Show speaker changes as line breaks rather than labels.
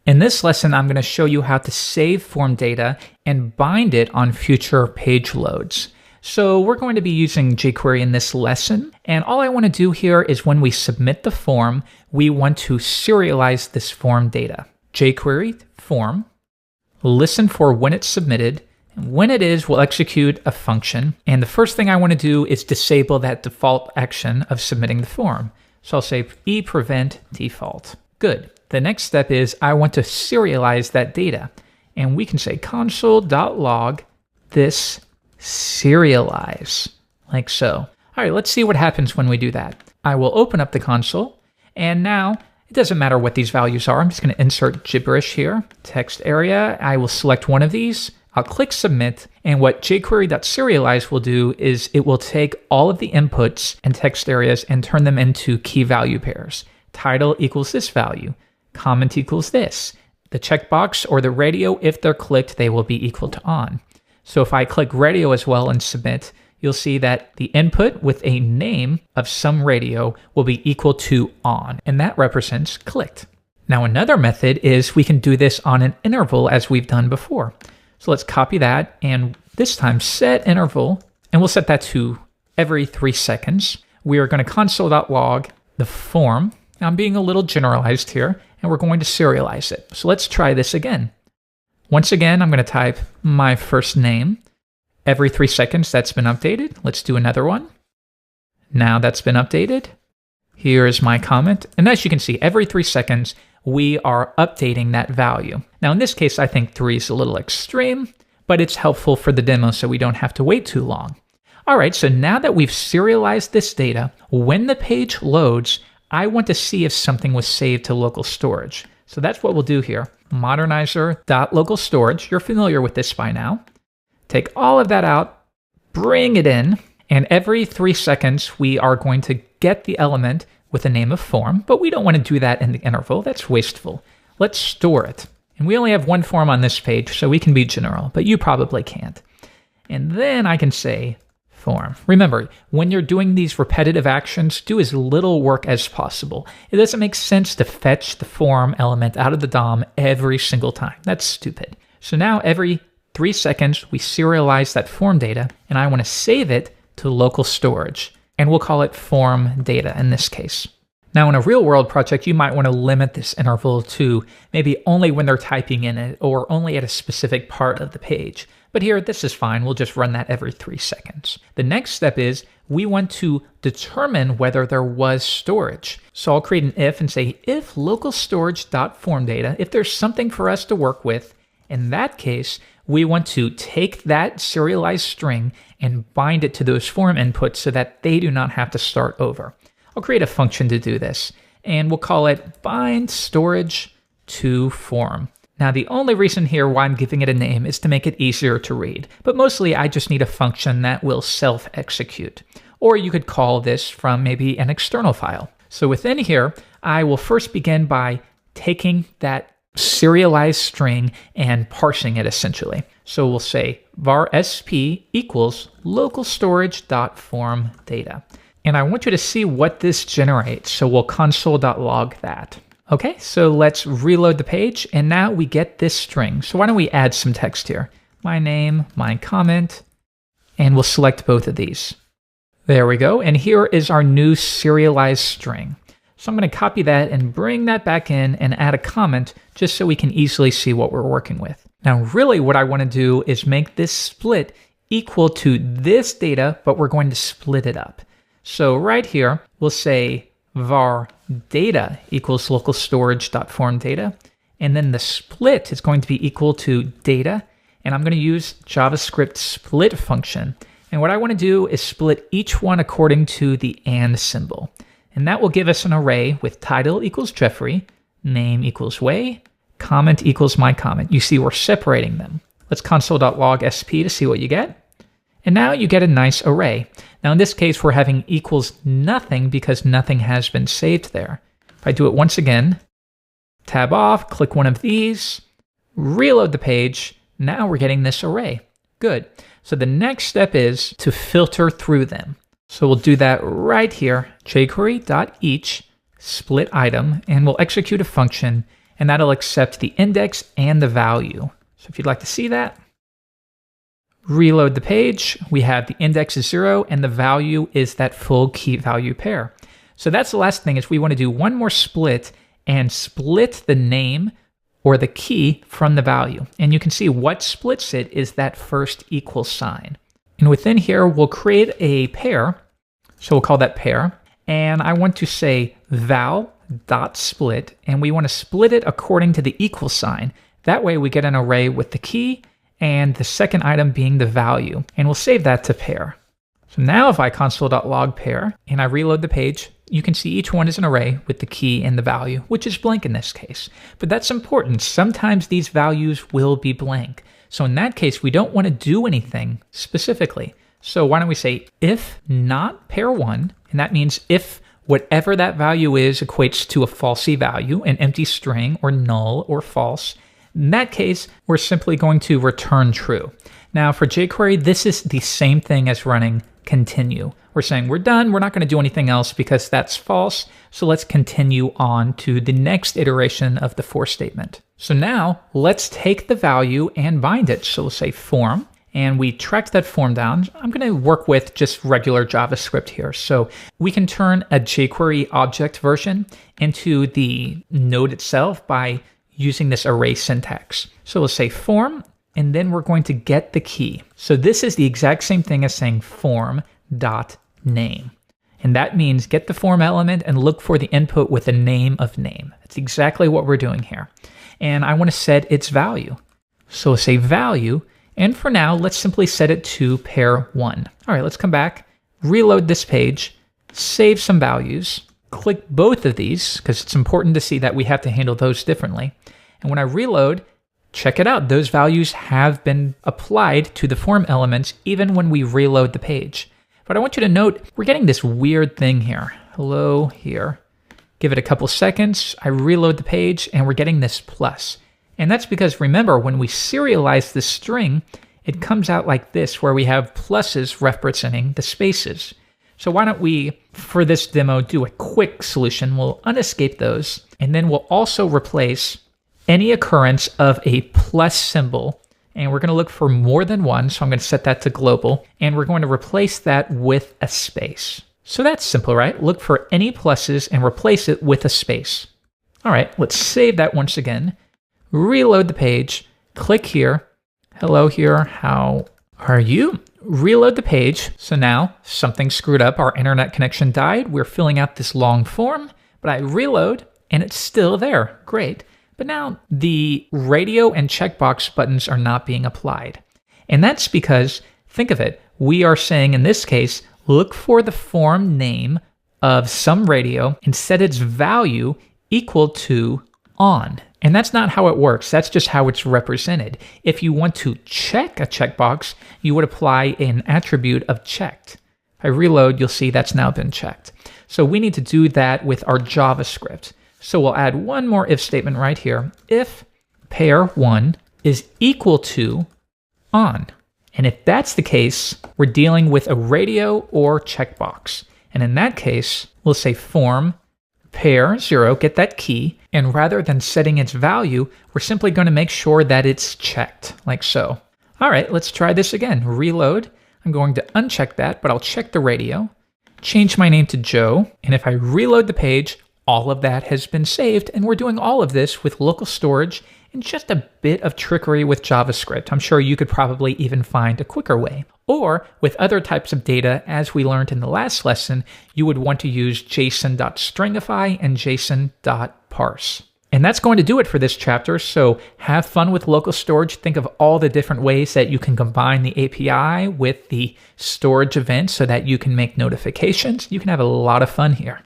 In this lesson, I'm going to show you how to save form data and bind it on future page loads. So we're going to be using jQuery in this lesson, and all I want to do here is when we submit the form, we want to serialize this form data. jQuery form, listen for when it's submitted, and when it is, we'll execute a function, and the first thing I want to do is disable that default action of submitting the form. So I'll say prevent default. Good. The next step is I want to serialize that data, and we can say console.log this serialize, like so. All right, let's see what happens when we do that. I will open up the console, and now it doesn't matter what these values are. I'm just going to insert gibberish here. Text area, I will select one of these. I'll click submit, and what jQuery.serialize will do is it will take all of the inputs and text areas and turn them into key value pairs. Title equals this value. Comment equals this. The checkbox or the radio, if they're clicked, they will be equal to on. So if I click radio as well and submit, you'll see that the input with a name of some radio will be equal to on, and that represents clicked. Now another method is we can do this on an interval as we've done before. So let's copy that, and this time set interval, and we'll set that to every 3 seconds. We are going to console.log the form. Now I'm being a little generalized here, and we're going to serialize it. So let's try this again. Once again, I'm going to type my first name. Every 3 seconds, that's been updated. Let's do another one. Now that's been updated. Here's my comment. And as you can see, every 3 seconds, we are updating that value. Now in this case, I think 3 is a little extreme, but it's helpful for the demo so we don't have to wait too long. All right, so now that we've serialized this data, when the page loads, I want to see if something was saved to local storage. So that's what we'll do here. Modernizer.local storage. You're familiar with this by now. Take all of that out, bring it in, and every 3 seconds, we are going to get the element with a name of form, but we don't want to do that in the interval. That's wasteful. Let's store it. And we only have one form on this page, so we can be general, but you probably can't. And then I can say form. Remember, when you're doing these repetitive actions, do as little work as possible. It doesn't make sense to fetch the form element out of the DOM every single time. That's stupid. So now every 3 seconds, we serialize that form data, and I want to save it to local storage, and we'll call it form data in this case. Now in a real-world project, you might want to limit this interval to maybe only when they're typing in it or only at a specific part of the page. But here, this is fine. We'll just run that every 3 seconds. The next step is we want to determine whether there was storage. So I'll create an if and say if local storage.formData, if there's something for us to work with, in that case, we want to take that serialized string and bind it to those form inputs so that they do not have to start over. I'll create a function to do this, and we'll call it bind storage to form. Now, the only reason here why I'm giving it a name is to make it easier to read, but mostly I just need a function that will self-execute. Or you could call this from maybe an external file. So within here, I will first begin by taking that serialized string and parsing it essentially. So we'll say var sp equals local storage.form data. And I want you to see what this generates. So we'll console.log that. Okay, so let's reload the page, and now we get this string. So why don't we add some text here? My name, my comment, and we'll select both of these. There we go, and here is our new serialized string. So I'm going to copy that and bring that back in and add a comment just so we can easily see what we're working with. Now really what I want to do is make this split equal to this data, but we're going to split it up. So right here, we'll say var data equals local storage.form data, and then the split is going to be equal to data, and I'm going to use JavaScript split function. And what I want to do is split each one according to the and symbol. And that will give us an array with title equals Jeffrey, name equals Wei, comment equals my comment. You see we're separating them. Let's console.log sp to see what you get. And now you get a nice array. Now in this case, we're having equals nothing because nothing has been saved there. If I do it once again, tab off, click one of these, reload the page, now we're getting this array. Good. So the next step is to filter through them. So we'll do that right here, jQuery.each split item, and we'll execute a function, and that'll accept the index and the value. So if you'd like to see that, reload the page, we have the index is 0 and the value is that full key value pair. So that's the last thing, is we want to do one more split and split the name or the key from the value. And you can see what splits it is that first equal sign. And within here, we'll create a pair. So we'll call that pair. And I want to say val.split, and we want to split it according to the equal sign. That way we get an array with the key and the second item being the value. And we'll save that to pair. So now if I console.log pair and I reload the page, you can see each one is an array with the key and the value, which is blank in this case. But that's important. Sometimes these values will be blank. So in that case, we don't want to do anything specifically. So why don't we say if not pair 1, and that means if whatever that value is equates to a falsy value, an empty string or null or false, in that case, we're simply going to return true. Now for jQuery, this is the same thing as running continue. We're saying we're done, we're not going to do anything else because that's false, so let's continue on to the next iteration of the for statement. So now let's take the value and bind it. So we'll say form, and we track that form down. I'm going to work with just regular JavaScript here. So we can turn a jQuery object version into the node itself by using this array syntax. So we'll say form, and then we're going to get the key. So this is the exact same thing as saying form.name. And that means get the form element and look for the input with a name of name. That's exactly what we're doing here. And I want to set its value. So we'll say value, and for now, let's simply set it to pair 1. All right, let's come back, reload this page, save some values, click both of these, because it's important to see that we have to handle those differently. And when I reload, check it out, those values have been applied to the form elements even when we reload the page. But I want you to note, we're getting this weird thing here. Hello here. Give it a couple seconds, I reload the page, and we're getting this plus. And that's because, remember, when we serialize the string, it comes out like this, where we have pluses representing the spaces. So why don't we, for this demo, do a quick solution. We'll unescape those, and then we'll also replace any occurrence of a plus symbol, and we're going to look for more than one, so I'm going to set that to global, and we're going to replace that with a space. So that's simple, right? Look for any pluses and replace it with a space. All right, let's save that once again, reload the page, click here, hello here, how are you? Reload the page. So now something screwed up, our internet connection died, we're filling out this long form, but I reload and it's still there, great. But now the radio and checkbox buttons are not being applied. And that's because, think of it, we are saying in this case, look for the form name of some radio and set its value equal to on. And that's not how it works. That's just how it's represented. If you want to check a checkbox, you would apply an attribute of checked. If I reload, you'll see that's now been checked. So we need to do that with our JavaScript. So we'll add one more if statement right here. If pair 1 is equal to on. And if that's the case, we're dealing with a radio or checkbox. And in that case, we'll say form pair 0, get that key, and rather than setting its value, we're simply going to make sure that it's checked, like so. All right, let's try this again. Reload. I'm going to uncheck that, but I'll check the radio, change my name to Joe, and if I reload the page, all of that has been saved, and we're doing all of this with local storage and just a bit of trickery with JavaScript. I'm sure you could probably even find a quicker way. Or with other types of data, as we learned in the last lesson, you would want to use json.stringify and json.parse. And that's going to do it for this chapter, so have fun with local storage. Think of all the different ways that you can combine the API with the storage event so that you can make notifications. You can have a lot of fun here.